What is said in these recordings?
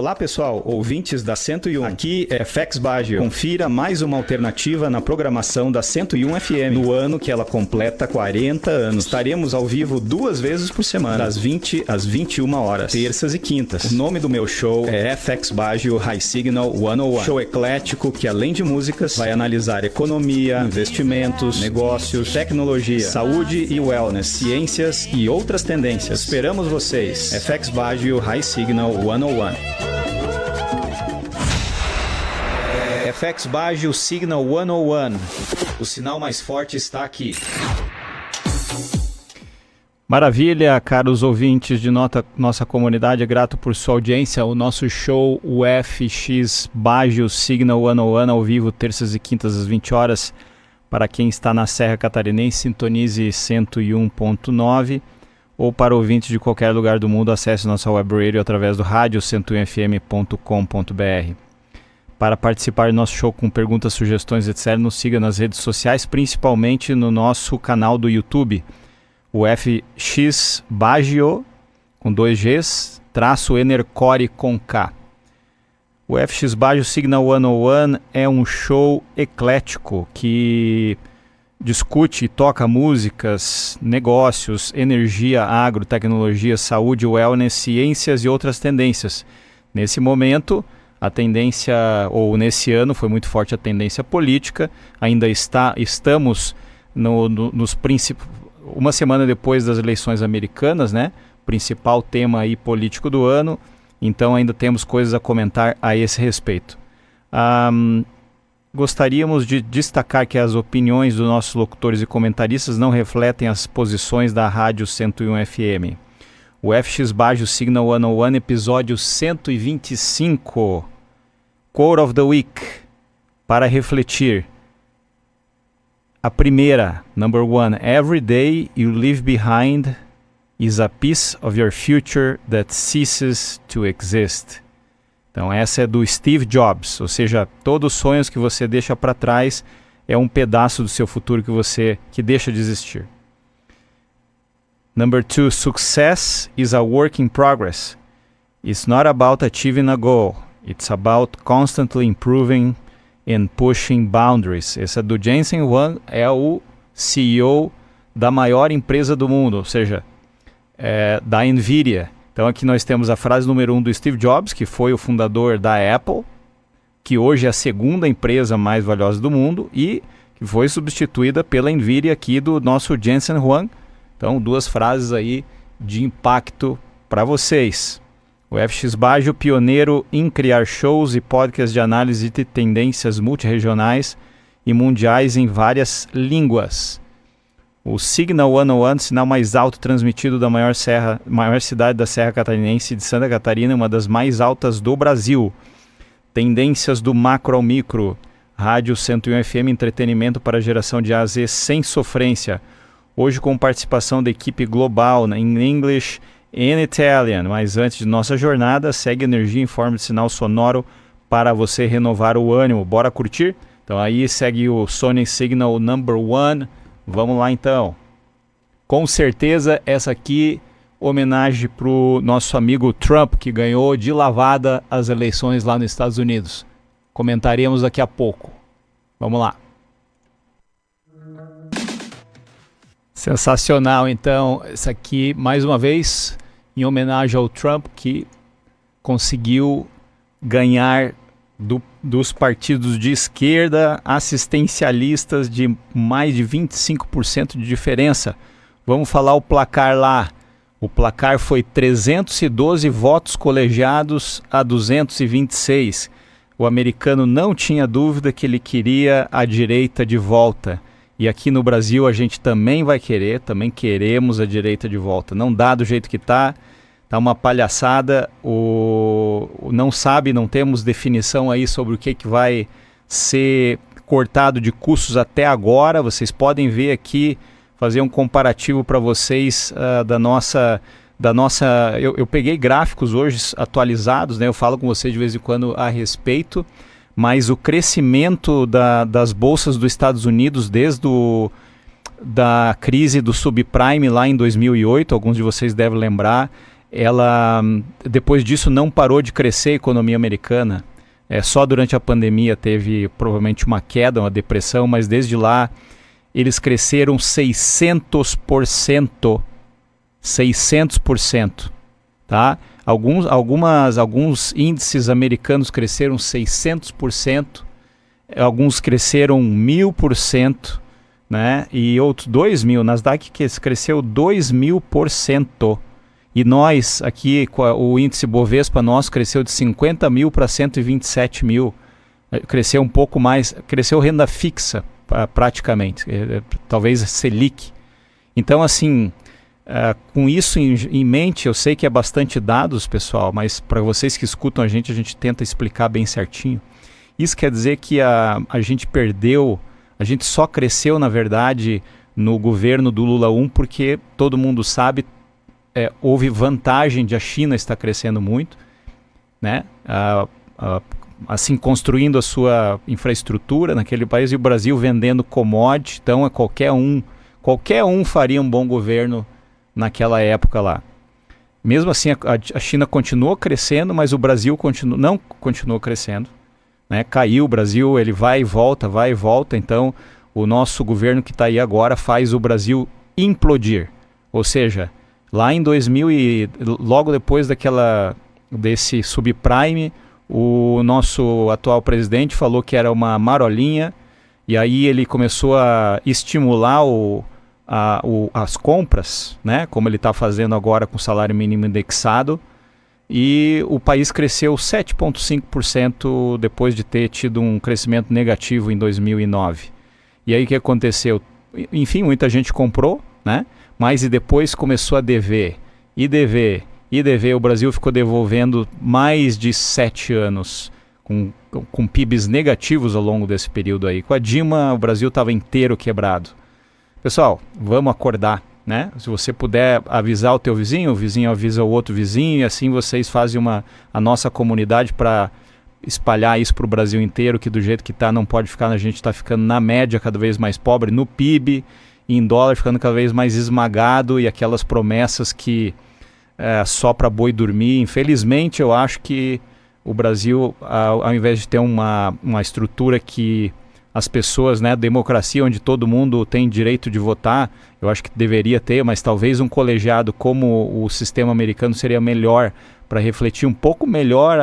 Olá pessoal, ouvintes da 101, aqui é FX Baggio. Confira mais uma alternativa na programação da 101 FM, no ano que ela completa 40 anos. Estaremos ao vivo 2 vezes por semana, das 20 às 21 horas, terças e quintas. O nome do meu show é FX Baggio High Signal 101. Show eclético que, além de músicas, vai analisar economia, investimentos, negócios, tecnologia, saúde e wellness, ciências e outras tendências. Esperamos vocês. FX Baggio High Signal 101. FX Baggio Signal 101. O sinal mais forte está aqui. Maravilha, caros ouvintes de nossa comunidade, é grato por sua audiência. O nosso show, o FX Baggio Signal 101, ao vivo, terças e quintas às 20 horas. Para quem está na Serra Catarinense, sintonize 101.9. Ou para ouvintes de qualquer lugar do mundo, acesse nossa web radio através do rádio 101fm.com.br. Para participar do nosso show com perguntas, sugestões, etc., nos siga nas redes sociais, principalmente no nosso canal do YouTube, o FX Baggio, com 2 Gs, traço Enercore com K. O FX Baggio Signal 101 é um show eclético que discute e toca músicas, negócios, energia, agro, tecnologia, saúde, wellness, ciências e outras tendências. Nesse momento, a tendência, ou nesse ano, foi muito forte a tendência política. Ainda estamos nos uma semana depois das eleições americanas, né? Principal tema aí político do ano. Então ainda temos coisas a comentar a esse respeito. Gostaríamos de destacar que as opiniões dos nossos locutores e comentaristas não refletem as posições da Rádio 101 FM. O FX Baggio Signal 101, episódio 125. Quote of the Week. Para refletir. A primeira, number 1. Every day you leave behind is a piece of your future that ceases to exist. Então essa é do Steve Jobs, ou seja, todos os sonhos que você deixa para trás é um pedaço do seu futuro que deixa de existir. Number 2, success is a work in progress. It's not about achieving a goal. It's about constantly improving and pushing boundaries. Esse é do Jensen Huang, é o CEO da maior empresa do mundo, ou seja, da NVIDIA. Então aqui nós temos a frase número 1 do Steve Jobs, que foi o fundador da Apple, que hoje é a segunda empresa mais valiosa do mundo e que foi substituída pela NVIDIA aqui do nosso Jensen Huang. Então 2 frases aí de impacto para vocês. O FX Baggio, pioneiro em criar shows e podcasts de análise de tendências multirregionais e mundiais em várias línguas. O Signal 101, sinal mais alto transmitido da maior cidade da Serra Catarinense de Santa Catarina, uma das mais altas do Brasil. Tendências do macro ao micro. Rádio 101 FM, entretenimento para geração de A a Z sem sofrência. Hoje com participação da equipe global em English and Italian. Mas antes de nossa jornada, segue energia em forma de sinal sonoro para você renovar o ânimo. Bora curtir? Então aí segue o Sony Signal number 1. Vamos lá então. Com certeza essa aqui, homenagem para o nosso amigo Trump, que ganhou de lavada as eleições lá nos Estados Unidos. Comentaremos daqui a pouco. Vamos lá. Sensacional, então, essa aqui, mais uma vez, em homenagem ao Trump, que conseguiu ganhar dos partidos de esquerda assistencialistas de mais de 25% de diferença. Vamos falar o placar lá. O placar foi 312 votos colegiados a 226. O americano não tinha dúvida que ele queria a direita de volta. E aqui no Brasil a gente também vai querer, também queremos a direita de volta. Não dá do jeito que está. Tá uma palhaçada, não temos definição aí sobre o que vai ser cortado de custos até agora. Vocês podem ver aqui, fazer um comparativo para vocês eu peguei gráficos hoje atualizados, né? Eu falo com vocês de vez em quando a respeito, mas o crescimento das bolsas dos Estados Unidos desde da crise do subprime lá em 2008, alguns de vocês devem lembrar, ela, depois disso, não parou de crescer a economia americana. Só durante a pandemia teve provavelmente uma queda, uma depressão, mas desde lá eles cresceram 600%. 600%. Tá? Alguns índices americanos cresceram 600%, alguns cresceram 1000%, né? E outros 2.000. Nasdaq cresceu 2.000%. E nós, aqui, o índice Bovespa nosso cresceu de 50 mil para 127 mil. Cresceu um pouco mais, cresceu renda fixa praticamente, talvez Selic. Então, assim, com isso em mente, eu sei que é bastante dados, pessoal, mas para vocês que escutam a gente tenta explicar bem certinho. Isso quer dizer que a gente perdeu, a gente só cresceu, na verdade, no governo do Lula 1, porque todo mundo sabe, houve vantagem de a China estar crescendo muito, né? Assim, construindo a sua infraestrutura naquele país, e o Brasil vendendo commodity. Então qualquer um faria um bom governo naquela época lá. Mesmo assim, a China continuou crescendo, mas o Brasil não continuou crescendo, né? Caiu o Brasil, ele vai e volta, então o nosso governo que está aí agora faz o Brasil implodir. Ou seja, lá em 2000 logo depois desse subprime, o nosso atual presidente falou que era uma marolinha, e aí ele começou a estimular as compras, né, como ele está fazendo agora com o salário mínimo indexado, e o país cresceu 7,5% depois de ter tido um crescimento negativo em 2009. E aí o que aconteceu? Enfim, muita gente comprou, né? Mas e depois começou a dever, o Brasil ficou devolvendo mais de 7 anos, com PIBs negativos ao longo desse período aí. Com a Dilma, o Brasil estava inteiro quebrado. Pessoal, vamos acordar, né? Se você puder avisar o teu vizinho, o vizinho avisa o outro vizinho, e assim vocês fazem a nossa comunidade para espalhar isso para o Brasil inteiro, que do jeito que está não pode ficar, a gente está ficando na média cada vez mais pobre, no PIB, em dólar ficando cada vez mais esmagado, e aquelas promessas que só para boi dormir. Infelizmente, eu acho que o Brasil, ao invés de ter uma estrutura que as pessoas, né, democracia onde todo mundo tem direito de votar, eu acho que deveria ter, mas talvez um colegiado como o sistema americano seria melhor para refletir um pouco melhor,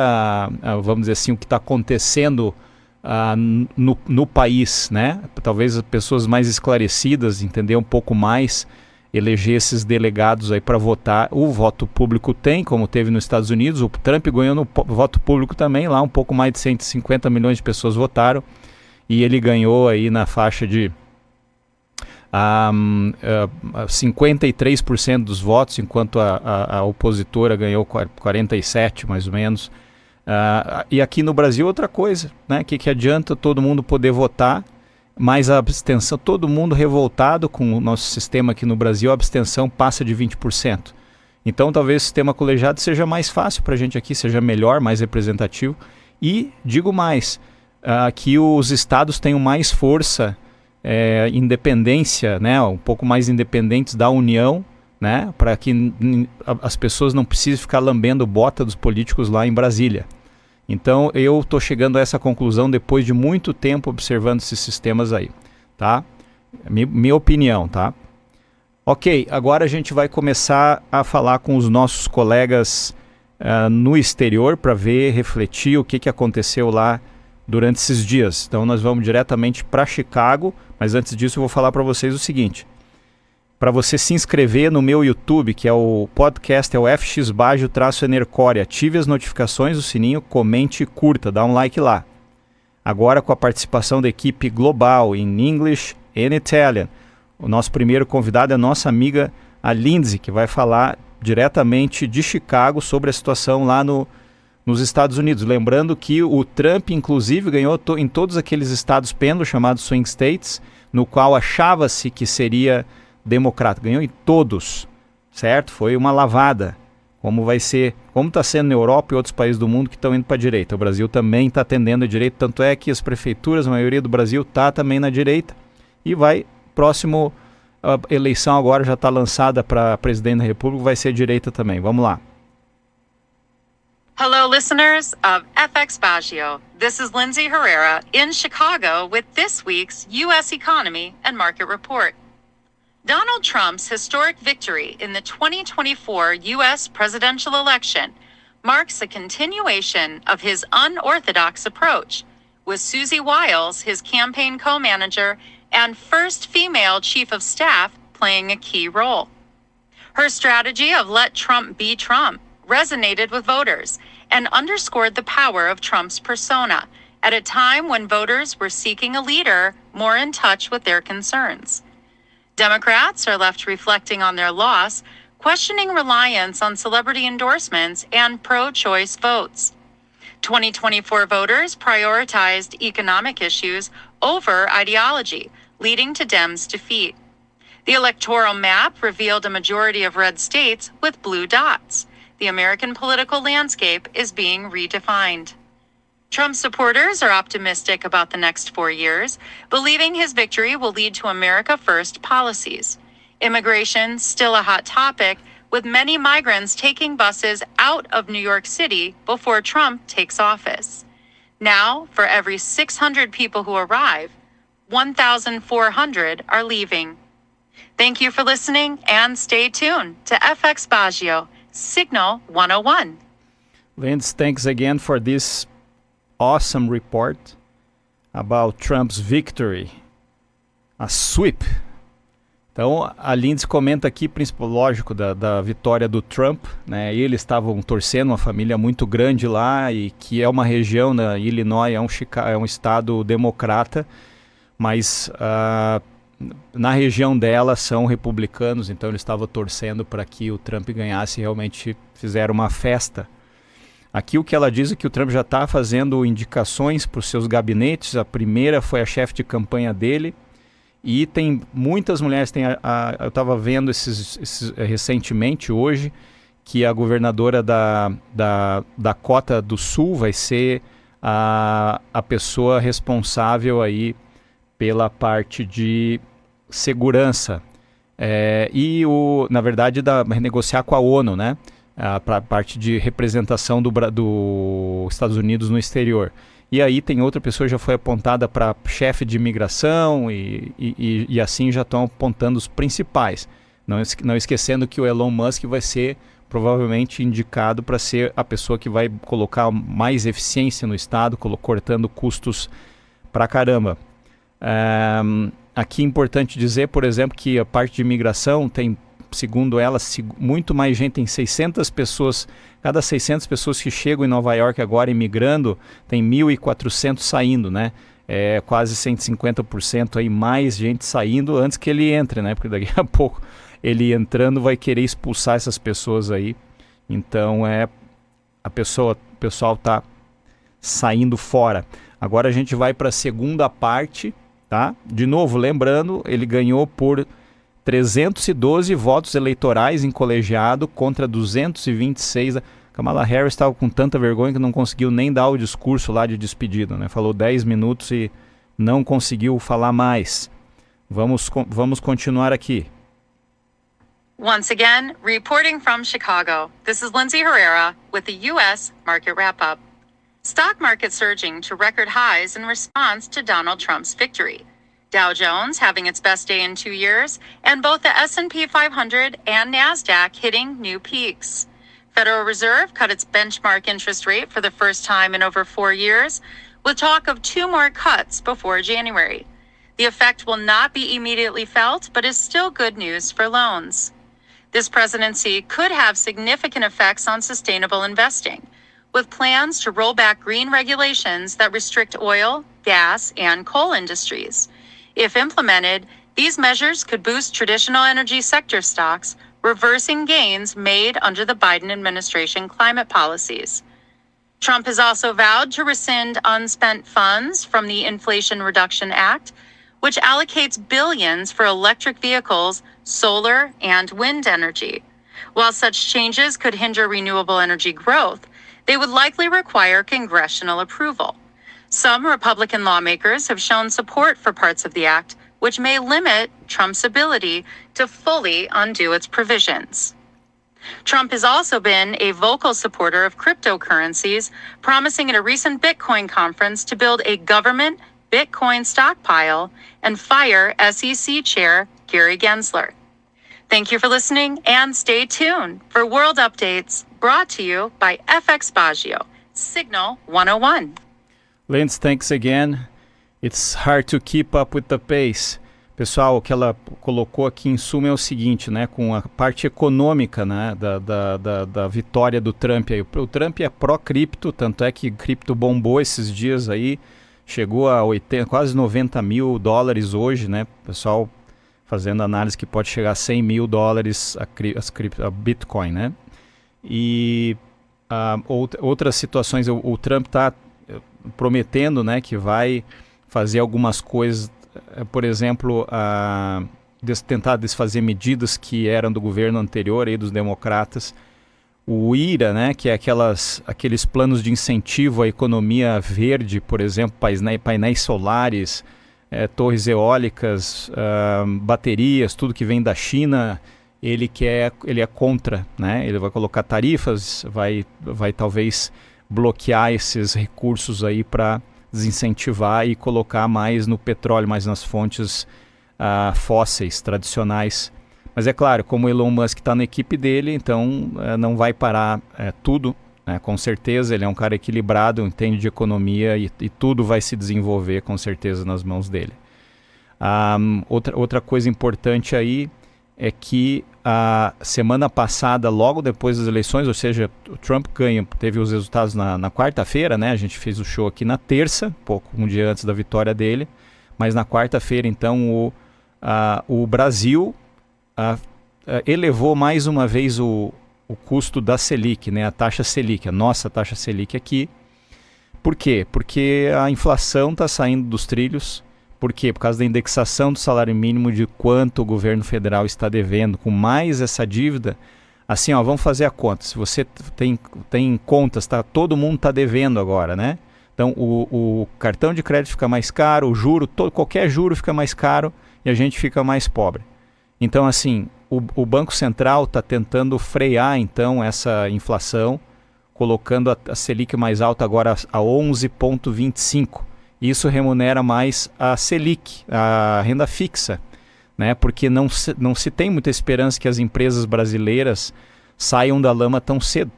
vamos dizer assim, o que está acontecendo no país, né? Talvez as pessoas mais esclarecidas entender um pouco mais, eleger esses delegados aí para votar. O voto público tem, como teve nos Estados Unidos, o Trump ganhou no voto público também, lá um pouco mais de 150 milhões de pessoas votaram, e ele ganhou aí na faixa de 53% dos votos, enquanto a opositora ganhou 47%, mais ou menos. E aqui no Brasil outra coisa, né? Que adianta todo mundo poder votar, mas a abstenção, todo mundo revoltado com o nosso sistema aqui no Brasil, a abstenção passa de 20%. Então talvez o sistema colegiado seja mais fácil para a gente aqui, seja melhor, mais representativo. E digo mais, que os estados tenham mais força, independência, né? Um pouco mais independentes da União, né? Para que as pessoas não precisem ficar lambendo bota dos políticos lá em Brasília. Então eu estou chegando a essa conclusão depois de muito tempo observando esses sistemas aí, tá? Minha opinião, tá? Ok, agora a gente vai começar a falar com os nossos colegas no exterior para ver, refletir o que aconteceu lá durante esses dias. Então nós vamos diretamente para Chicago, mas antes disso eu vou falar para vocês o seguinte. Para você se inscrever no meu YouTube, que é o podcast, é o FX Baggio-Enercore. Ative as notificações, o sininho, comente e curta, dá um like lá. Agora com a participação da equipe global em English and Italian. O nosso primeiro convidado é a nossa amiga a Lindsay, que vai falar diretamente de Chicago sobre a situação lá nos Estados Unidos. Lembrando que o Trump, inclusive, ganhou em todos aqueles estados pêndulos, chamados swing states, no qual achava-se que seria democrata. Ganhou em todos, certo? Foi uma lavada. Como está sendo na Europa e outros países do mundo que estão indo para a direita. O Brasil também está tendendo à direita, tanto é que as prefeituras, a maioria do Brasil está também na direita. E a eleição agora já está lançada para presidente da República, vai ser direita também. Vamos lá. Hello, listeners of FX Baggio. This is Lindsay Herrera in Chicago with this week's U.S. Economy and Market Report. Donald Trump's historic victory in the 2024 U.S. presidential election marks a continuation of his unorthodox approach, with Susie Wiles, his campaign co-manager and first female chief of staff, playing a key role. Her strategy of let Trump be Trump resonated with voters and underscored the power of Trump's persona at a time when voters were seeking a leader more in touch with their concerns. Democrats are left reflecting on their loss, questioning reliance on celebrity endorsements and pro-choice votes. 2024 voters prioritized economic issues over ideology, leading to Dems' defeat. The electoral map revealed a majority of red states with blue dots. The American political landscape is being redefined. Trump supporters are optimistic about the next 4 years, believing his victory will lead to America First policies. Immigration still a hot topic, with many migrants taking buses out of New York City before Trump takes office. Now, for every 600 people who arrive, 1,400 are leaving. Thank you for listening and stay tuned to FX Baggio, Signal 101. Lindsay, thanks again for this awesome report about Trump's victory. A sweep. Então, a Lindsay comenta aqui, lógico, da vitória do Trump, né? Eles estavam torcendo, uma família muito grande lá, e que é uma região, né? Illinois é um estado democrata, mas na região dela são republicanos, então eles estavam torcendo para que o Trump ganhasse e realmente fizeram uma festa. Aqui o que ela diz é que o Trump já está fazendo indicações para os seus gabinetes. A primeira foi a chefe de campanha dele, e tem muitas mulheres. Eu estava vendo recentemente, hoje, que a governadora da Dakota do Sul vai ser a pessoa responsável aí pela parte de segurança na verdade, negociar com a ONU, né? Para a parte de representação dos Estados Unidos no exterior. E aí tem outra pessoa que já foi apontada para chefe de imigração e assim já estão apontando os principais. Não esquecendo que o Elon Musk vai ser provavelmente indicado para ser a pessoa que vai colocar mais eficiência no Estado, cortando custos pra caramba. Aqui é importante dizer, por exemplo, que a parte de imigração tem, segundo ela, muito mais gente. Tem 600 pessoas, cada 600 pessoas que chegam em Nova York agora imigrando, tem 1.400 saindo, né? É quase 150% aí mais gente saindo antes que ele entre, né? Porque daqui a pouco ele entrando vai querer expulsar essas pessoas aí. Então o pessoal tá saindo fora. Agora a gente vai para a segunda parte, tá? De novo, lembrando, ele ganhou por 312 votos eleitorais em colegiado contra 226. Kamala Harris estava com tanta vergonha que não conseguiu nem dar o discurso lá de despedida, né? Falou 10 minutos e não conseguiu falar mais. Vamos continuar aqui. Once again, reporting from Chicago, this is Lindsay Herrera with the U.S. Market Wrap-Up. Stock market surging to record highs in response to Donald Trump's victory. Dow Jones having its best day in 2 years, and both the S&P 500 and NASDAQ hitting new peaks. Federal Reserve cut its benchmark interest rate for the first time in over 4 years, with talk of 2 more cuts before January. The effect will not be immediately felt, but is still good news for loans. This presidency could have significant effects on sustainable investing, with plans to roll back green regulations that restrict oil, gas, and coal industries. If implemented, these measures could boost traditional energy sector stocks, reversing gains made under the Biden administration climate policies. Trump has also vowed to rescind unspent funds from the Inflation Reduction Act, which allocates billions for electric vehicles, solar, and wind energy. While such changes could hinder renewable energy growth, they would likely require congressional approval. Some Republican lawmakers have shown support for parts of the act, which may limit Trump's ability to fully undo its provisions. Trump has also been a vocal supporter of cryptocurrencies, promising at a recent Bitcoin conference to build a government Bitcoin stockpile and fire SEC Chair Gary Gensler. Thank you for listening, and stay tuned for world updates brought to you by FX Baggio, Signal 101. Lentz, thanks again. It's hard to keep up with the pace. Pessoal, o que ela colocou aqui em suma é o seguinte, né, com a parte econômica, né, da vitória do Trump. Aí. O Trump é pró-cripto, tanto é que cripto bombou esses dias aí, chegou a quase 90 mil dólares hoje, né, pessoal fazendo análise que pode chegar a 100 mil dólares a Bitcoin, né. E outras situações, o Trump está prometendo, né, que vai fazer algumas coisas, por exemplo, tentar desfazer medidas que eram do governo anterior, aí, dos democratas. O IRA, né, que é aqueles planos de incentivo à economia verde, por exemplo, painéis solares, torres eólicas, baterias, tudo que vem da China, ele é contra, né? Ele vai colocar tarifas, vai talvez bloquear esses recursos aí para desincentivar e colocar mais no petróleo, mais nas fontes fósseis tradicionais. Mas é claro, como o Elon Musk está na equipe dele, então não vai parar tudo, né? Com certeza ele é um cara equilibrado, entende de economia e tudo vai se desenvolver com certeza nas mãos dele. Outra coisa importante aí é que a semana passada, logo depois das eleições, ou seja, o Trump teve os resultados na quarta-feira, né? A gente fez o show aqui na terça, um dia antes da vitória dele, mas na quarta-feira, então, o Brasil elevou mais uma vez o custo da Selic, né? A taxa Selic, a nossa taxa Selic aqui. Por quê? Porque a inflação está saindo dos trilhos. Por quê? Por causa da indexação do salário mínimo, de quanto o governo federal está devendo, com mais essa dívida. Assim, ó, vamos fazer a conta. Se você tem contas, todo mundo está devendo agora, né? Então, o cartão de crédito fica mais caro, o juro, qualquer juro fica mais caro e a gente fica mais pobre. Então, assim, o Banco Central está tentando frear, então, essa inflação, colocando a Selic mais alta agora a 11,25%. Isso remunera mais a Selic, a renda fixa, né? Porque não se tem muita esperança que as empresas brasileiras saiam da lama tão cedo.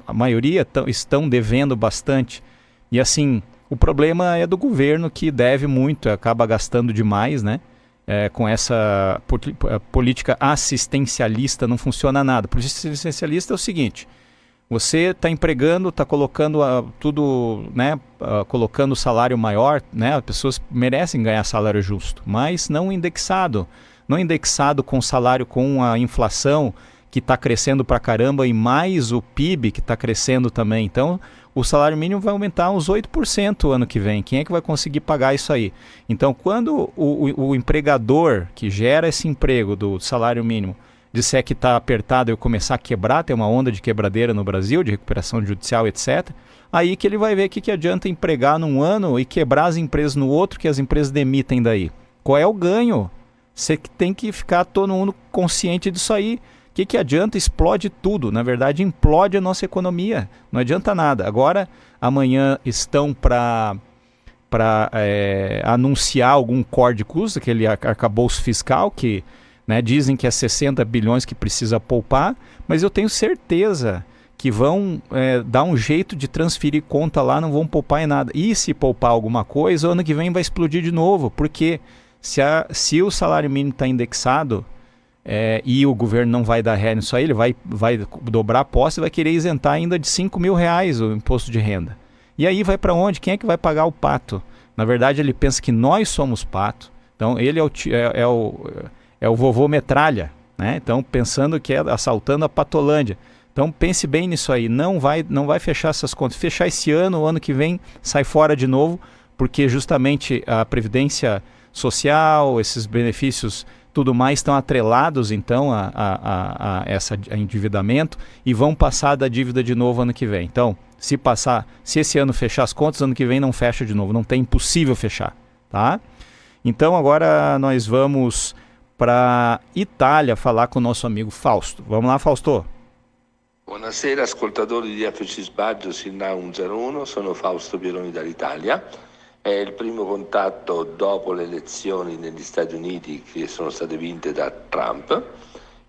A maioria estão devendo bastante. E assim, o problema é do governo, que deve muito, acaba gastando demais, né? Com essa política assistencialista não funciona nada. Política assistencialista é o seguinte: você está empregando, está colocando tudo, né, colocando salário maior, né, as pessoas merecem ganhar salário justo, mas não indexado com salário, com a inflação que está crescendo pra caramba e mais o PIB que está crescendo também. Então, o salário mínimo vai aumentar uns 8% ano que vem. Quem é que vai conseguir pagar isso aí? Então, quando o empregador que gera esse emprego do salário mínimo disser que está apertado e eu começar a quebrar, ter uma onda de quebradeira no Brasil, de recuperação judicial, etc., aí que ele vai ver que adianta empregar num ano e quebrar as empresas no outro, que as empresas demitem daí. Qual é o ganho? Você tem que ficar todo mundo consciente disso aí. O que adianta? Explode tudo. Na verdade, implode a nossa economia. Não adianta nada. Agora, amanhã estão para anunciar algum corte de custo, aquele arcabouço fiscal que, né, dizem que é 60 bilhões que precisa poupar, mas eu tenho certeza que vão dar um jeito de transferir conta lá, não vão poupar em nada. E se poupar alguma coisa, o ano que vem vai explodir de novo, porque se o salário mínimo está indexado e o governo não vai dar ré nisso aí, ele vai dobrar a posse e vai querer isentar ainda de 5 mil reais o imposto de renda. E aí vai para onde? Quem é que vai pagar o pato? Na verdade, ele pensa que nós somos pato. Então, ele é o vovô metralha, né? Então, pensando que é assaltando a Patolândia. Então, pense bem nisso aí. Não vai fechar essas contas. Fechar esse ano, o ano que vem, sai fora de novo, porque justamente a Previdência Social, esses benefícios, tudo mais, estão atrelados, então, a endividamento e vão passar da dívida de novo ano que vem. Então, se esse ano fechar as contas, ano que vem não fecha de novo. Não tem, impossível fechar, tá? Então, agora nós vamos para Itália falar com o nosso amigo Fausto. Vamos lá, Fausto. Buonasera ascoltatori di FC Sbaggio Signal 101, sono Fausto Pieroni dall'Italia. È il primo contatto dopo le elezioni negli Stati Uniti che sono state vinte da Trump,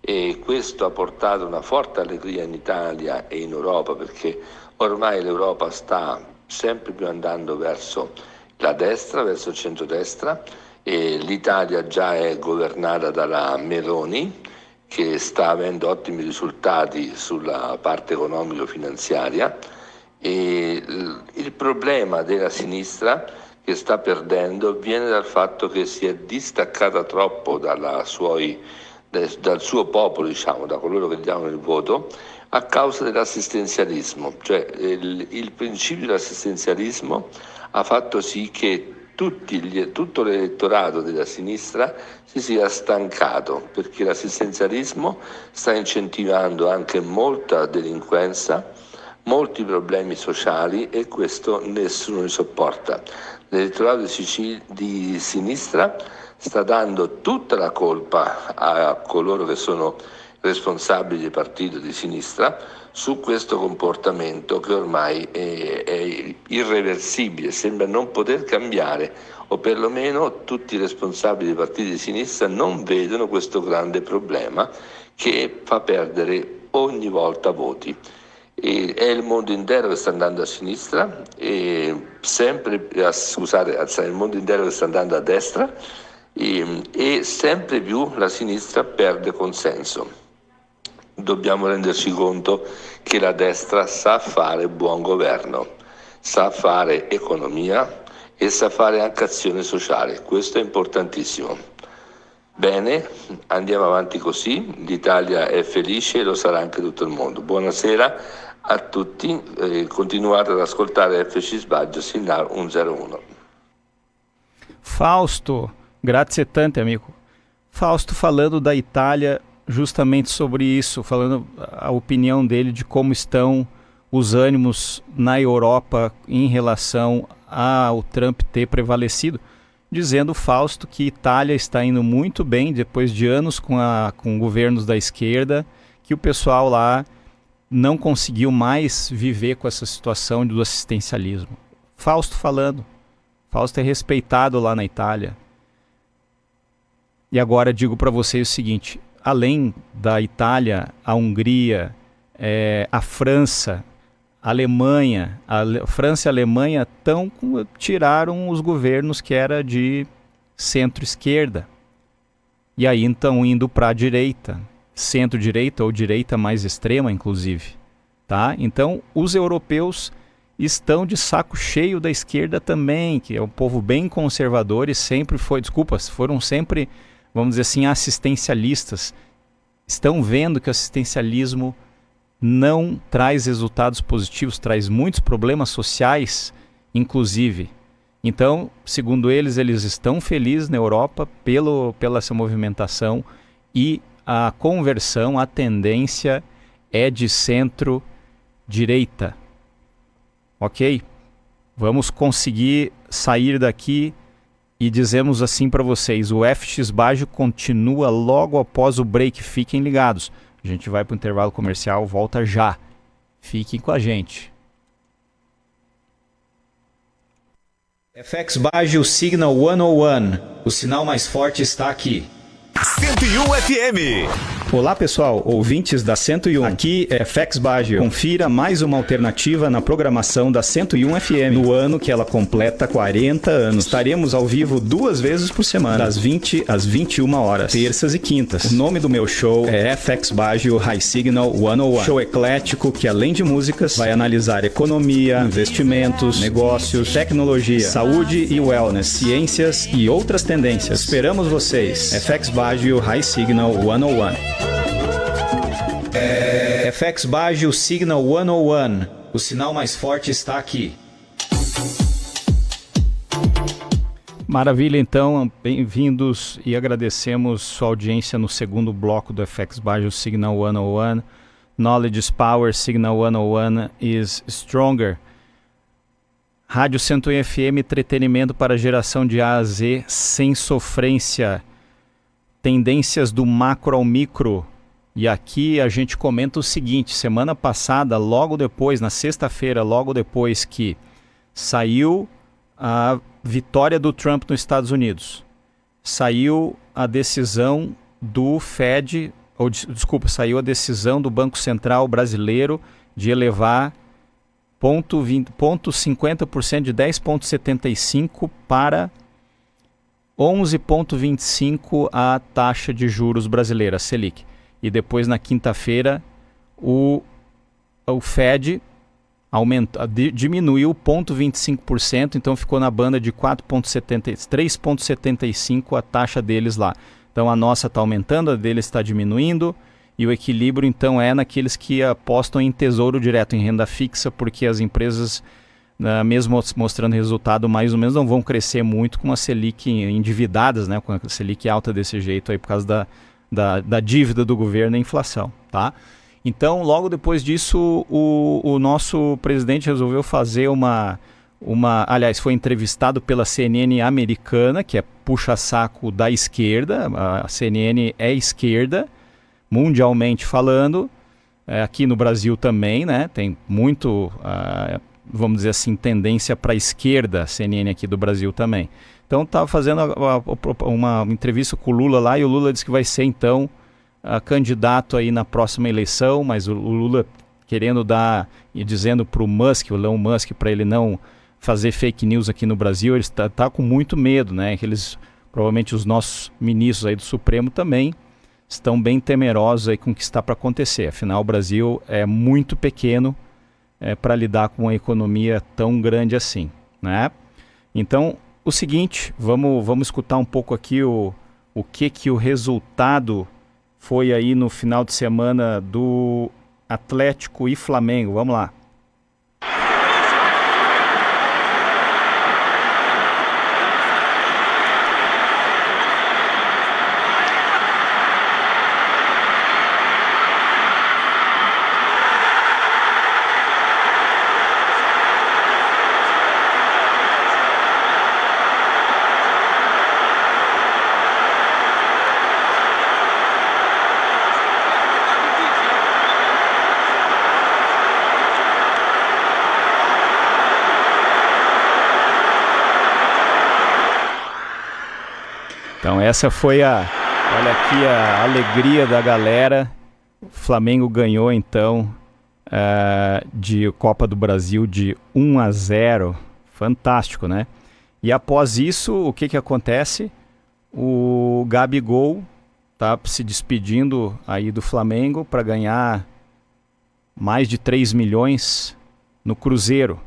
e questo ha portato una forte allegria in Italia e in Europa, perché ormai l'Europa sta sempre più andando verso la destra, verso il centrodestra, e l'Italia già è governata dalla Meloni, che sta avendo ottimi risultati sulla parte economico-finanziaria, e il problema della sinistra che sta perdendo viene dal fatto che si è distaccata troppo dal suo popolo, diciamo, da coloro che diamo il voto, a causa dell'assistenzialismo. Cioè il principio dell'assistenzialismo ha fatto sì che tutto l'elettorato della sinistra si sia stancato, perché l'assistenzialismo sta incentivando anche molta delinquenza, molti problemi sociali, e questo nessuno li sopporta. L'elettorato di sinistra sta dando tutta la colpa a coloro che sono responsabili del partito di sinistra su questo comportamento che ormai è irreversibile, sembra non poter cambiare, o perlomeno tutti i responsabili dei partiti di sinistra non vedono questo grande problema che fa perdere ogni volta voti. E è il mondo intero che sta andando a sinistra, il mondo intero che sta andando a destra, e sempre più la sinistra perde consenso. Dobbiamo renderci conto che la destra sa fare buon governo, sa fare economia e sa fare anche azione sociale. Questo è importantissimo. Bene, andiamo avanti così, l'Italia è felice e lo sarà anche tutto il mondo. Buonasera a tutti, continuate ad ascoltare FC Sbaggio Signal 101. Fausto, grazie tante, amigo. Fausto falando da Itália, justamente sobre isso, falando a opinião dele de como estão os ânimos na Europa em relação ao Trump ter prevalecido, dizendo Fausto que Itália está indo muito bem depois de anos com governos da esquerda, que o pessoal lá não conseguiu mais viver com essa situação do assistencialismo. Fausto falando. Fausto é respeitado lá na Itália. E agora digo para vocês o seguinte: além da Itália, a Hungria, a França, a Alemanha, França e a Alemanha tiraram os governos que era de centro-esquerda. E aí então indo para a direita, centro-direita ou direita mais extrema, inclusive. Tá? Então os europeus estão de saco cheio da esquerda também, que é um povo bem conservador e foram sempre, vamos dizer assim, assistencialistas. Estão vendo que o assistencialismo não traz resultados positivos, traz muitos problemas sociais, inclusive. Então, segundo eles estão felizes na Europa pela essa movimentação, e a conversão, a tendência é de centro-direita. Ok? Vamos conseguir sair daqui e dizemos assim para vocês: o FX Baggio continua logo após o break. Fiquem ligados. A gente vai para o intervalo comercial, volta já. Fiquem com a gente. FX Baggio Signal 101. O sinal mais forte está aqui. 101 FM. Olá pessoal, ouvintes da 101. Aqui é FX Baggio. Confira mais uma alternativa na programação da 101 FM no ano que ela completa 40 anos. Estaremos ao vivo 2 vezes por semana, das 20 às 21 horas, terças e quintas. O nome do meu show é FX Baggio High Signal 101. Show eclético que, além de músicas, vai analisar economia, investimentos, negócios, tecnologia, saúde e wellness, ciências e outras tendências. Esperamos vocês. FX Baggio High Signal 101. FX Baggio Signal 101. O sinal mais forte está aqui. Maravilha, então, bem-vindos e agradecemos sua audiência no segundo bloco do FX Baggio Signal 101. Knowledge is Power, Signal 101 is Stronger. Rádio 101 FM, entretenimento para geração de A a Z, sem sofrência. tendências do macro ao micro. E aqui a gente comenta o seguinte: semana passada, logo depois, na sexta-feira, logo depois que saiu a vitória do Trump nos Estados Unidos, saiu a decisão do Fed, saiu a decisão do Banco Central brasileiro de elevar 0,50% de 10,75% para 11,25% a taxa de juros brasileira, a Selic. E depois, na quinta-feira, o Fed diminuiu 0,25%, então ficou na banda de 3,75% a taxa deles lá. Então a nossa está aumentando, a deles está diminuindo, e o equilíbrio então é naqueles que apostam em tesouro direto, em renda fixa, porque as empresas, mesmo mostrando resultado, mais ou menos não vão crescer muito com a Selic endividadas, né, com a Selic alta desse jeito aí por causa da dívida do governo e inflação, tá? Então, logo depois disso, o nosso presidente resolveu fazer aliás, foi entrevistado pela CNN americana, que é puxa-saco da esquerda. A CNN é esquerda, mundialmente falando, aqui no Brasil também, né? Tem muito, vamos dizer assim, tendência para a esquerda, a CNN aqui do Brasil também. Então, estava fazendo uma entrevista com o Lula lá, e o Lula disse que vai ser, então, candidato aí na próxima eleição, mas o Lula querendo dar e dizendo para o Elon Musk, para ele não fazer fake news aqui no Brasil. Ele está com muito medo, né? Que provavelmente os nossos ministros aí do Supremo também estão bem temerosos aí com o que está para acontecer. Afinal, o Brasil é muito pequeno para lidar com uma economia tão grande assim, né? Então, o seguinte, vamos escutar um pouco aqui o que o resultado foi aí no final de semana do Atlético e Flamengo. Vamos lá. Então essa foi olha aqui a alegria da galera. O Flamengo ganhou então de Copa do Brasil de 1-0. Fantástico, né? E após isso, o que acontece? O Gabigol tá se despedindo aí do Flamengo para ganhar mais de 3 milhões no Cruzeiro.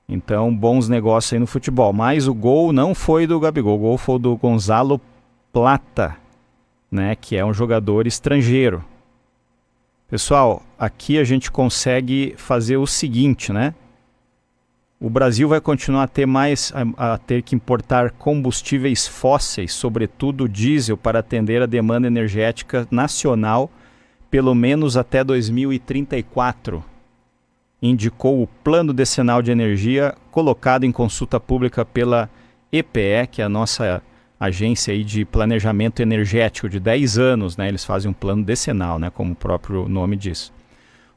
Então, bons negócios aí no futebol. Mas o gol não foi do Gabigol, o gol foi do Gonzalo Plata, né, que é um jogador estrangeiro. Pessoal, aqui a gente consegue fazer o seguinte, né? O Brasil vai continuar a ter que importar combustíveis fósseis, sobretudo diesel, para atender a demanda energética nacional, pelo menos até 2034. Indicou o Plano Decenal de Energia, colocado em consulta pública pela EPE, que é a nossa agência aí de planejamento energético de 10 anos, né? Eles fazem um plano decenal, né? Como o próprio nome diz.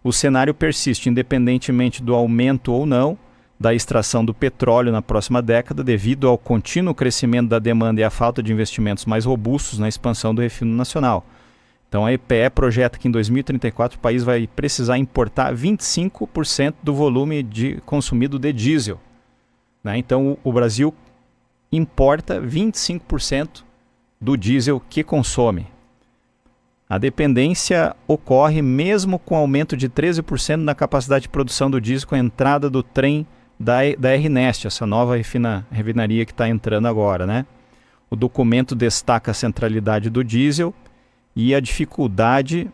O cenário persiste, independentemente do aumento ou não da extração do petróleo na próxima década, devido ao contínuo crescimento da demanda e à falta de investimentos mais robustos na expansão do refino nacional. Então a EPE projeta que em 2034 o país vai precisar importar 25% do volume consumido de diesel, né? Então o Brasil importa 25% do diesel que consome. A dependência ocorre mesmo com aumento de 13% na capacidade de produção do diesel com a entrada do trem da RNEST, essa nova refinaria que está entrando agora, né? O documento destaca a centralidade do diesel e a dificuldade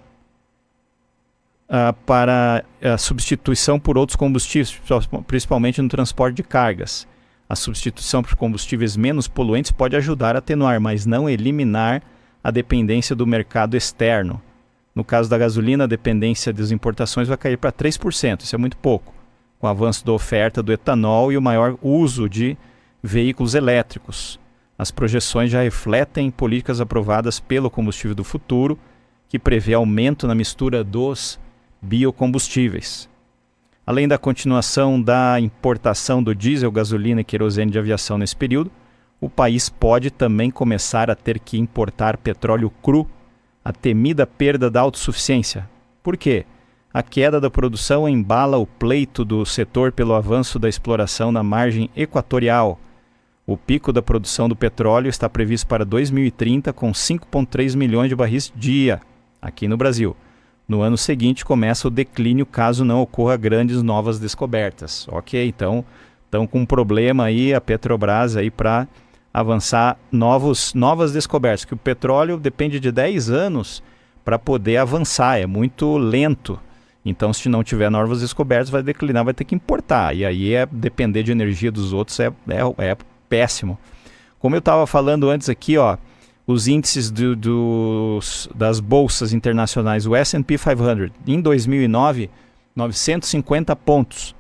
para a substituição por outros combustíveis, principalmente no transporte de cargas. A substituição por combustíveis menos poluentes pode ajudar a atenuar, mas não eliminar a dependência do mercado externo. No caso da gasolina, a dependência das importações vai cair para 3%, isso é muito pouco, com o avanço da oferta do etanol e o maior uso de veículos elétricos. as projeções já refletem políticas aprovadas pelo combustível do futuro, que prevê aumento na mistura dos biocombustíveis. Além da continuação da importação do diesel, gasolina e querosene de aviação nesse período, o país pode também começar a ter que importar petróleo cru, a temida perda da autossuficiência. Por quê? A queda da produção embala o pleito do setor pelo avanço da exploração na margem equatorial. O pico da produção do petróleo está previsto para 2030 com 5,3 milhões de barris dia, aqui no Brasil. No ano seguinte começa o declínio caso não ocorra grandes novas descobertas. Ok, então estão com um problema aí a Petrobras aí para avançar novas descobertas, que o petróleo depende de 10 anos para poder avançar, é muito lento. Então, se não tiver novas descobertas, vai declinar, vai ter que importar. E aí depender de energia dos outros é péssimo. Como eu estava falando antes aqui, ó, os índices das bolsas internacionais, o S&P 500, em 2009, 950 pontos.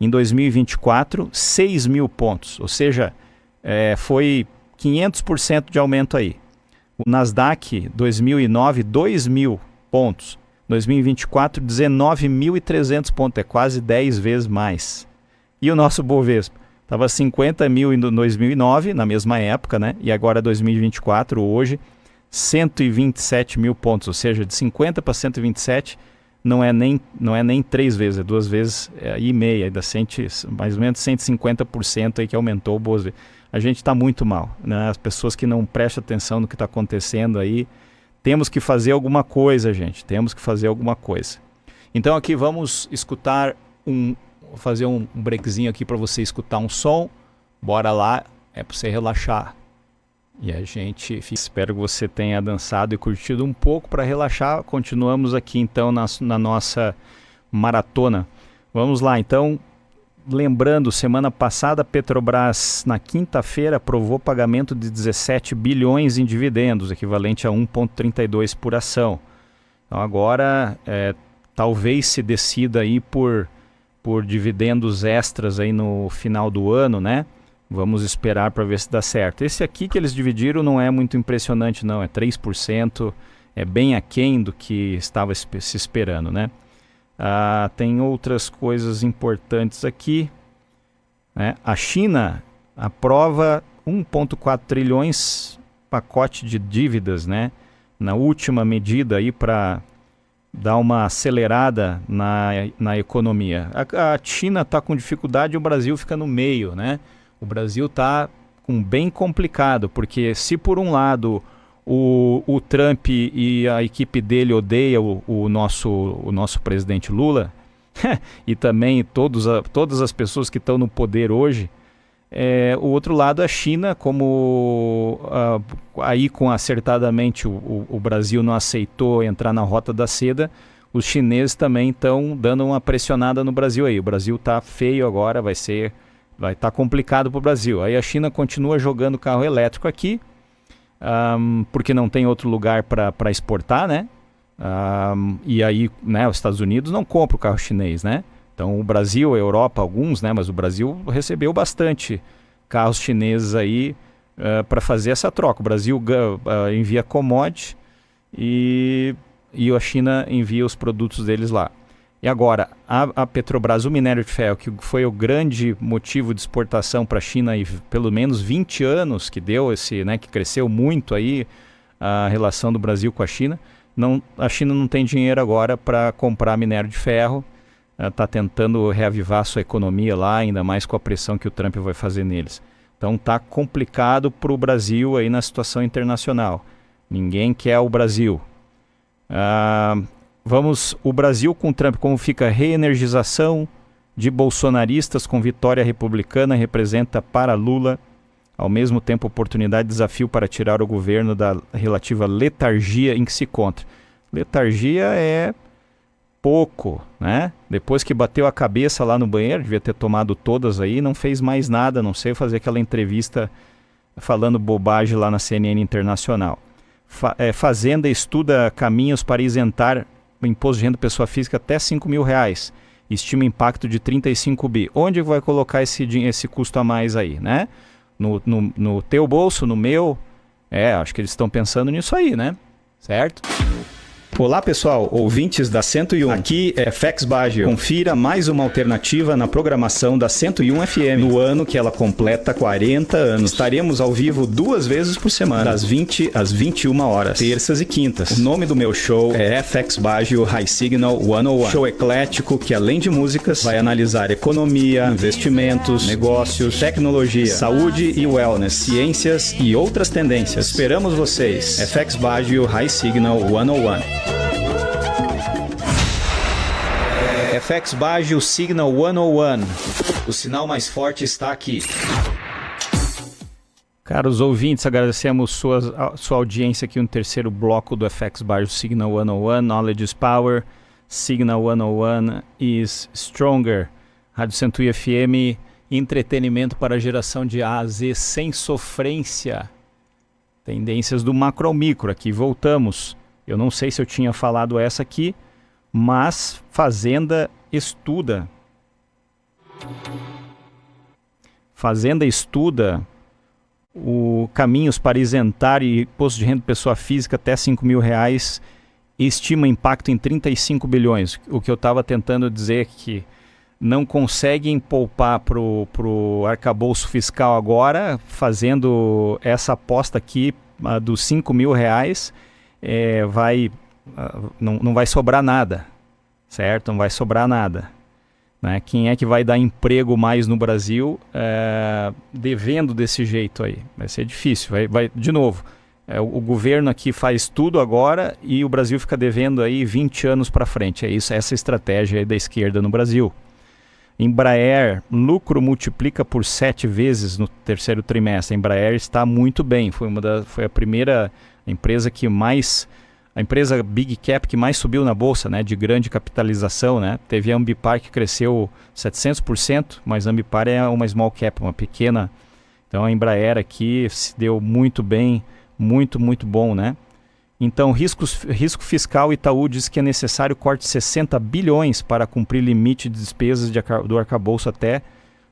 Em 2024, 6 mil pontos. Ou seja, foi 500% de aumento aí. O Nasdaq, 2009, 2 mil pontos. 2024, 19.300 pontos. É quase 10 vezes mais. E o nosso Bovespa? Estava 50 mil em 2009, na mesma época, né? E agora 2024, hoje, 127 mil pontos. Ou seja, de 50 para 127 não é nem 3 vezes, é 2 vezes e meia. Dá mais ou menos 150% aí que aumentou o Bovespa. A gente está muito mal, né? As pessoas que não prestam atenção no que está acontecendo aí, temos que fazer alguma coisa, gente. Temos que fazer alguma coisa. Então aqui vamos escutar vou fazer um breakzinho aqui para você escutar um som. Bora lá, é para você relaxar. E a gente, espero que você tenha dançado e curtido um pouco para relaxar. Continuamos aqui então na nossa maratona. Vamos lá, então. Lembrando, semana passada a Petrobras, na quinta-feira, aprovou pagamento de 17 bilhões em dividendos, equivalente a 1,32 por ação. Então agora, talvez se decida aí por dividendos extras aí no final do ano, né? Vamos esperar para ver se dá certo. Esse aqui que eles dividiram não é muito impressionante não, é 3%, é bem aquém do que estava se esperando, né? Tem outras coisas importantes aqui, né? A China aprova 1,4 trilhões pacote de dívidas, né? Na última medida aí para dar uma acelerada na economia. A China está com dificuldade e o Brasil fica no meio, né? O Brasil está bem complicado, porque se por um lado o Trump e a equipe dele odeia o nosso presidente Lula, e também todas as pessoas que estão no poder hoje, o outro lado, a China, como aí acertadamente o Brasil não aceitou entrar na Rota da Seda, os chineses também estão dando uma pressionada no Brasil aí. O Brasil está feio agora, vai estar complicado para o Brasil. Aí a China continua jogando carro elétrico aqui, porque não tem outro lugar para exportar, né? E aí, né, os Estados Unidos não compram o carro chinês, né? Então o Brasil, a Europa, alguns, né? Mas o Brasil recebeu bastante carros chineses aí para fazer essa troca. O Brasil envia commodity e a China envia os produtos deles lá. E agora, a Petrobras, o minério de ferro, que foi o grande motivo de exportação para a China e pelo menos 20 anos que deu né, que cresceu muito aí a relação do Brasil com a China, a China não tem dinheiro agora para comprar minério de ferro, está tentando reavivar sua economia lá, ainda mais com a pressão que o Trump vai fazer neles. Então está complicado para o Brasil aí na situação internacional. Ninguém quer o Brasil. O Brasil com Trump, como fica a reenergização de bolsonaristas com vitória republicana, representa para Lula, ao mesmo tempo, oportunidade e desafio para tirar o governo da relativa letargia em que se encontra. Letargia é pouco, né? Depois que bateu a cabeça lá no banheiro, devia ter tomado todas aí, não fez mais nada, não sei fazer aquela entrevista falando bobagem lá na CNN Internacional. Fazenda estuda caminhos para isentar o imposto de renda pessoa física até R$5 mil. Estima impacto de 35 bi. Onde vai colocar esse custo a mais aí, né? no teu bolso, no meu. Acho que eles estão pensando nisso aí, né? Certo? Olá pessoal, ouvintes da 101, aqui é FX Bagio. Confira mais uma alternativa na programação da 101 FM, no ano que ela completa 40 anos. Estaremos ao vivo 2 vezes por semana, das 20 às 21 horas, terças e quintas. O nome do meu show é FX Bagio High Signal 101. Show eclético que, além de músicas, vai analisar economia, investimentos, negócios, tecnologia, saúde e wellness, ciências e outras tendências. Esperamos vocês. FX Bagio High Signal 101. FX Bagio Signal 101. O sinal mais forte está aqui. Caros ouvintes, agradecemos sua audiência aqui no terceiro bloco do FX Bagio Signal 101. Knowledge is Power. Signal 101 is Stronger. Rádio 101 FM. Entretenimento para a geração de A a Z sem sofrência. Tendências do macro ao micro. Aqui voltamos. Eu não sei se eu tinha falado essa aqui, mas Fazenda estuda. Fazenda estuda o caminhos para isentar imposto de renda de pessoa física até R$5.000 e estima impacto em 35 bilhões. O que eu estava tentando dizer é que não conseguem poupar para o arcabouço fiscal agora, fazendo essa aposta aqui dos R$5.000, não vai sobrar nada, certo? Não vai sobrar nada, né? Quem é que vai dar emprego mais no Brasil devendo desse jeito aí? Vai ser difícil, de novo. O governo aqui faz tudo agora e o Brasil fica devendo aí 20 anos para frente. É isso, essa estratégia aí da esquerda no Brasil. Embraer, lucro multiplica por 7 vezes no terceiro trimestre. A Embraer está muito bem, foi a primeira empresa a empresa Big Cap que mais subiu na bolsa, né, de grande capitalização, né? Teve a Ambipar que cresceu 700%, mas a Ambipar é uma small cap, uma pequena. Então a Embraer aqui se deu muito bem, muito, muito bom, né? Então, risco fiscal, Itaú diz que é necessário corte de 60 bilhões para cumprir limite de despesas do arcabouço até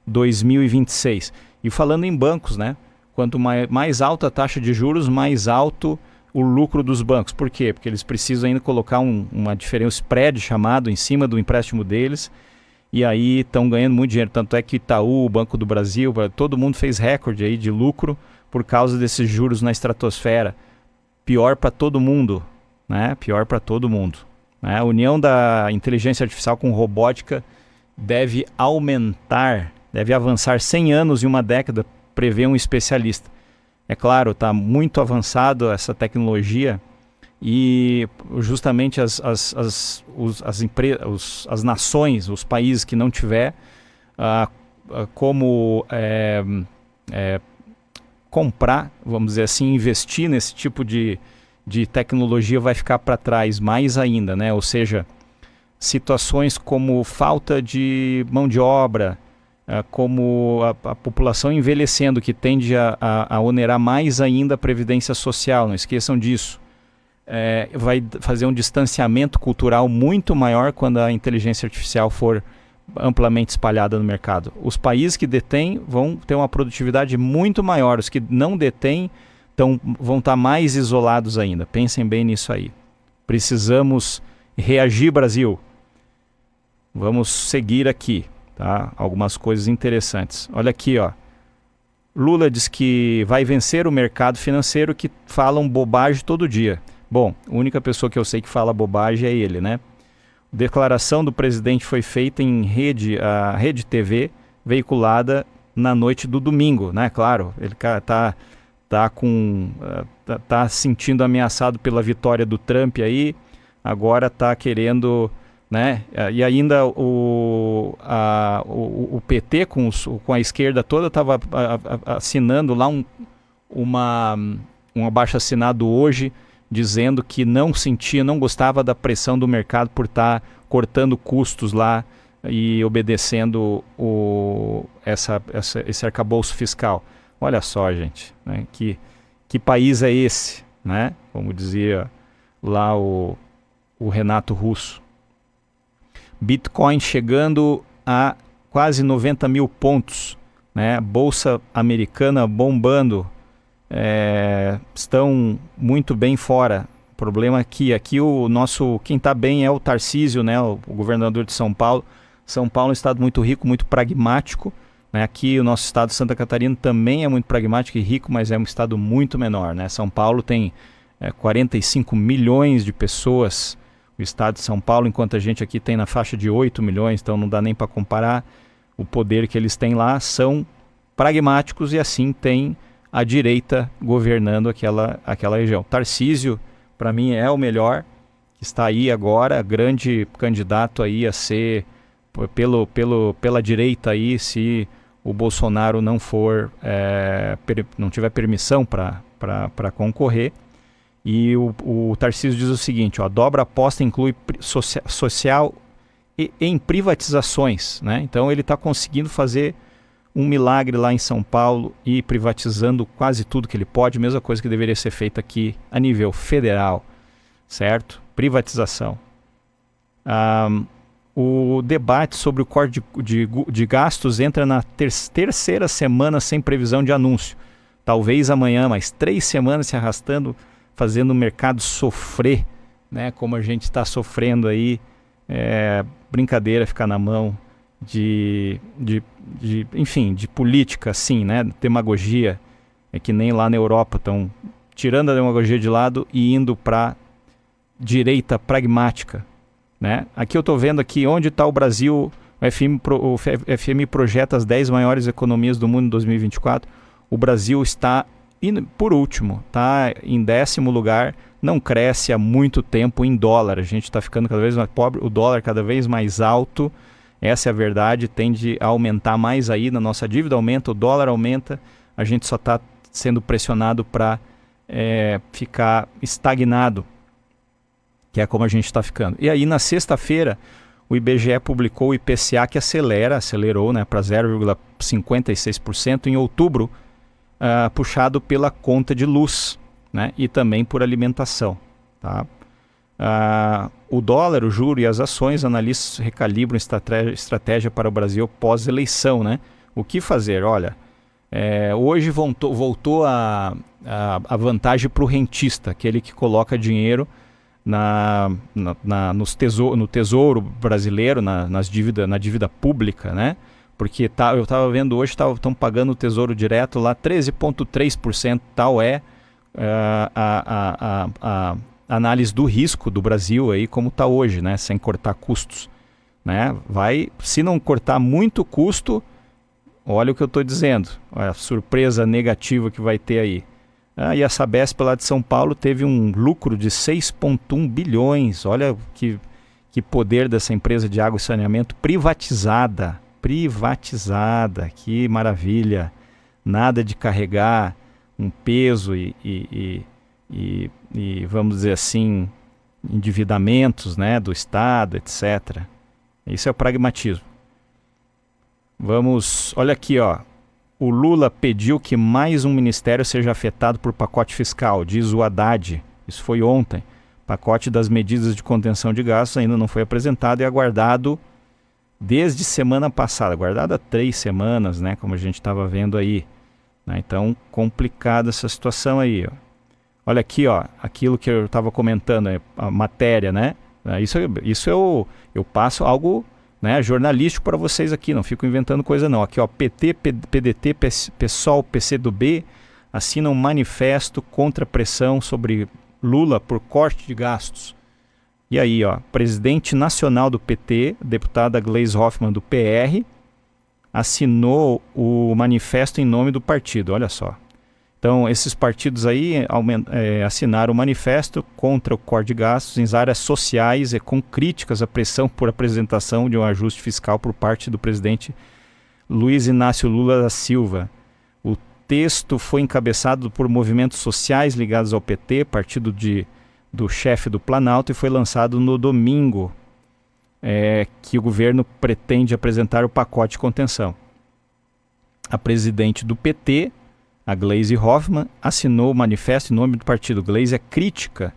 2026. E falando em bancos, né? Quanto mais alta a taxa de juros, mais alto o lucro dos bancos. Por quê? Porque eles precisam ainda colocar uma diferença, um spread chamado em cima do empréstimo deles, e aí estão ganhando muito dinheiro. Tanto é que Itaú, o Banco do Brasil, todo mundo fez recorde aí de lucro por causa desses juros na estratosfera. Pior para todo mundo, né? Pior para todo mundo, né? A união da inteligência artificial com robótica deve avançar 100 anos em uma década, prevê um especialista. É claro, está muito avançado essa tecnologia e justamente as nações, os países que não tiver como comprar, vamos dizer assim, investir nesse tipo de tecnologia vai ficar para trás mais ainda, né? Ou seja, situações como falta de mão de obra, como a população envelhecendo, que tende a onerar mais ainda a previdência social, não esqueçam disso. Vai fazer um distanciamento cultural muito maior quando a inteligência artificial for amplamente espalhada no mercado. Os países que detêm vão ter uma produtividade muito maior, os que não detêm vão estar mais isolados ainda. Pensem bem nisso aí. Precisamos reagir, Brasil. Vamos seguir aqui, tá? Algumas coisas interessantes. Olha aqui, ó. Lula diz que vai vencer o mercado financeiro, que falam bobagem todo dia. Bom, a única pessoa que eu sei que fala bobagem é ele, né? Declaração do presidente foi feita em a Rede TV, veiculada na noite do domingo, né? Claro, ele tá sentindo ameaçado pela vitória do Trump aí, agora tá querendo, né? E ainda o PT com a esquerda toda estava assinando lá um abaixo-assinado hoje, dizendo que não gostava da pressão do mercado por estar cortando custos lá e obedecendo esse arcabouço fiscal. Olha só, gente, né? Que país é esse, né? Como dizia lá o Renato Russo. Bitcoin chegando a quase 90 mil pontos. né? Bolsa americana bombando, estão muito bem fora. O problema é que aqui quem está bem é o Tarcísio, né? O governador de São Paulo. São Paulo é um estado muito rico, muito pragmático, né? Aqui o nosso estado de Santa Catarina também é muito pragmático e rico, mas é um estado muito menor, né? São Paulo tem 45 milhões de pessoas, o estado de São Paulo, enquanto a gente aqui tem na faixa de 8 milhões, então não dá nem para comparar. O poder que eles têm lá são pragmáticos e assim tem a direita governando aquela região. Tarcísio, para mim, é o melhor, que está aí agora, grande candidato aí a ser pela direita aí, se o Bolsonaro não não tiver permissão para concorrer. E o Tarcísio diz o seguinte, ó, dobra aposta inclui social e em privatizações, né? Então ele está conseguindo fazer um milagre lá em São Paulo e privatizando quase tudo que ele pode, mesma coisa que deveria ser feita aqui a nível federal, certo? Privatização. O debate sobre o corte de gastos entra na terceira semana sem previsão de anúncio. Talvez amanhã, mas 3 semanas se arrastando, fazendo o mercado sofrer, né? Como a gente está sofrendo aí, brincadeira ficar na mão enfim, de política, assim, né? Demagogia, é que nem lá na Europa estão tirando a demagogia de lado e indo para direita pragmática, né? Aqui eu estou vendo aqui onde está o Brasil. O FMI projeta as 10 maiores economias do mundo em 2024. O Brasil está, por último, está em 10º lugar, não cresce há muito tempo em dólar. A gente está ficando cada vez mais pobre, o dólar cada vez mais alto. Essa é a verdade, tende a aumentar mais ainda, nossa dívida aumenta, o dólar aumenta, a gente só está sendo pressionado para ficar estagnado, que é como a gente está ficando. E aí na sexta-feira o IBGE publicou o IPCA que acelerou, né, para 0,56% em outubro, puxado pela conta de luz, né, e também por alimentação. Tá? O dólar, o juro e as ações, analistas recalibram estratégia para o Brasil pós-eleição, né? O que fazer? Olha, hoje voltou a vantagem para o rentista, aquele que coloca dinheiro no tesouro brasileiro, na dívida pública, né? Porque eu estava vendo hoje, estão pagando o tesouro direto lá 13,3%, tal a análise do risco do Brasil aí como está hoje, né? Sem cortar custos, né? Se não cortar muito custo, olha o que eu estou dizendo, olha a surpresa negativa que vai ter aí. E a Sabesp lá de São Paulo teve um lucro de 6,1 bilhões, olha que poder dessa empresa de água e saneamento privatizada, que maravilha, nada de carregar um peso e vamos dizer assim, endividamentos, né, do Estado, etc. Isso é o pragmatismo. Olha aqui, ó. O Lula pediu que mais um ministério seja afetado por pacote fiscal, diz o Haddad. Isso foi ontem. Pacote das medidas de contenção de gastos ainda não foi apresentado e aguardado desde semana passada, aguardado há 3 semanas, né, como a gente estava vendo aí. Né? Então, complicada essa situação aí, ó. Olha aqui, ó, aquilo que eu estava comentando, a matéria, né? Isso eu passo algo, né, jornalístico para vocês aqui, não fico inventando coisa não. Aqui, ó, PT, PDT, PSOL, PCdoB assinam um manifesto contra a pressão sobre Lula por corte de gastos. E aí, ó, presidente nacional do PT, deputada Gleisi Hoffmann do PR, assinou o manifesto em nome do partido, olha só. Então, esses partidos aí assinaram o manifesto contra o corte de gastos em áreas sociais e com críticas à pressão por apresentação de um ajuste fiscal por parte do presidente Luiz Inácio Lula da Silva. O texto foi encabeçado por movimentos sociais ligados ao PT, partido do chefe do Planalto, e foi lançado no domingo, que o governo pretende apresentar o pacote de contenção. A presidente do PT, a Gleisi Hoffmann, assinou o manifesto em nome do partido. Gleisi é crítica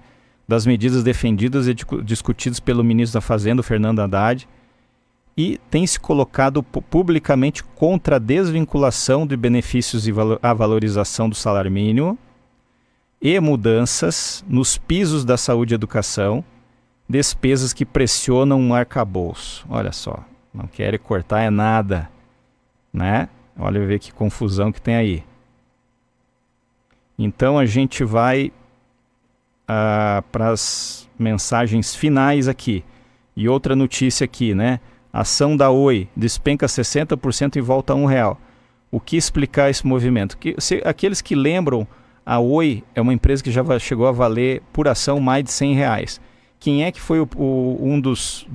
das medidas defendidas e discutidas pelo ministro da Fazenda, Fernando Haddad, e tem se colocado publicamente contra a desvinculação de benefícios e a valorização do salário mínimo e mudanças nos pisos da saúde e educação, despesas que pressionam o arcabouço. Olha só, não querem cortar é nada, né? Olha ver que confusão que tem aí. Então a gente vai para as mensagens finais aqui. E outra notícia aqui, né? Ação da Oi despenca 60% e volta a R$1. O que explicar esse movimento? Aqueles que lembram, a Oi é uma empresa que já chegou a valer por ação mais de R$100. Quem é que foi um dos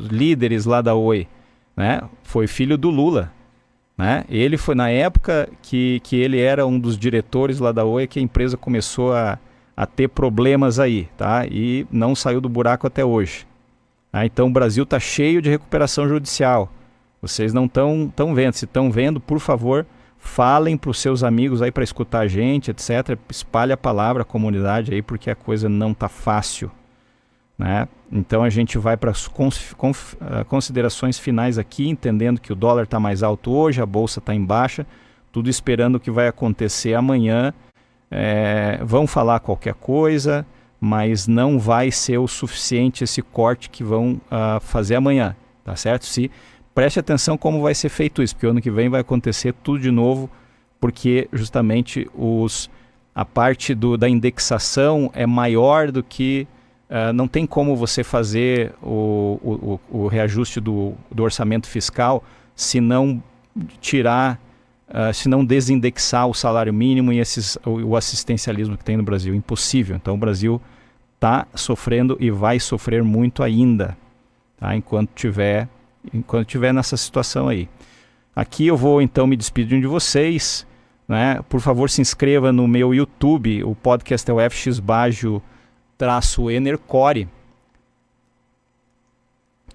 líderes lá da Oi? Né? Foi filho do Lula. Né? Ele foi na época que ele era um dos diretores lá da Oi que a empresa começou a ter problemas aí, tá? E não saiu do buraco até hoje. Então o Brasil está cheio de recuperação judicial. Vocês não estão vendo. Se estão vendo, por favor, falem para os seus amigos aí para escutar a gente, etc. Espalhe a palavra, a comunidade aí, porque a coisa não está fácil. Né? Então a gente vai para as considerações finais aqui, entendendo que o dólar está mais alto hoje, a bolsa está em baixa, tudo esperando o que vai acontecer amanhã. Vão falar qualquer coisa, mas não vai ser o suficiente esse corte que vão fazer amanhã, tá certo? Preste atenção como vai ser feito isso, porque o ano que vem vai acontecer tudo de novo, porque justamente a parte da indexação é maior do que... não tem como você fazer o reajuste do orçamento fiscal se não se não desindexar o salário mínimo e o assistencialismo que tem no Brasil. Impossível. Então o Brasil está sofrendo e vai sofrer muito ainda, tá? Enquanto tiver nessa situação aí. Aqui eu vou então me despedir de vocês, né? Por favor, se inscreva no meu YouTube. O podcast é o FX Baggio _Enercore.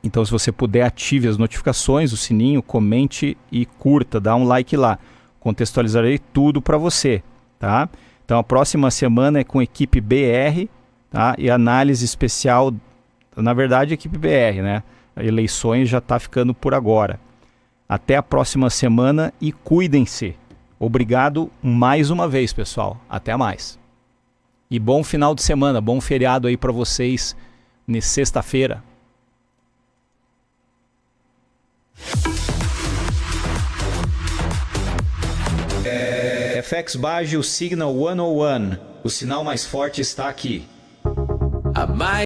Então, se você puder, ative as notificações, o sininho, comente e curta, dá um like lá. Contextualizarei tudo para você, tá? Então, a próxima semana é com equipe BR, tá? E análise especial, na verdade, equipe BR, né? Eleições já está ficando por agora. Até a próxima semana e cuidem-se. Obrigado mais uma vez, pessoal. Até mais. E bom final de semana, bom feriado aí para vocês nessa sexta-feira. FX Baggio Signal 101. O sinal mais forte está aqui.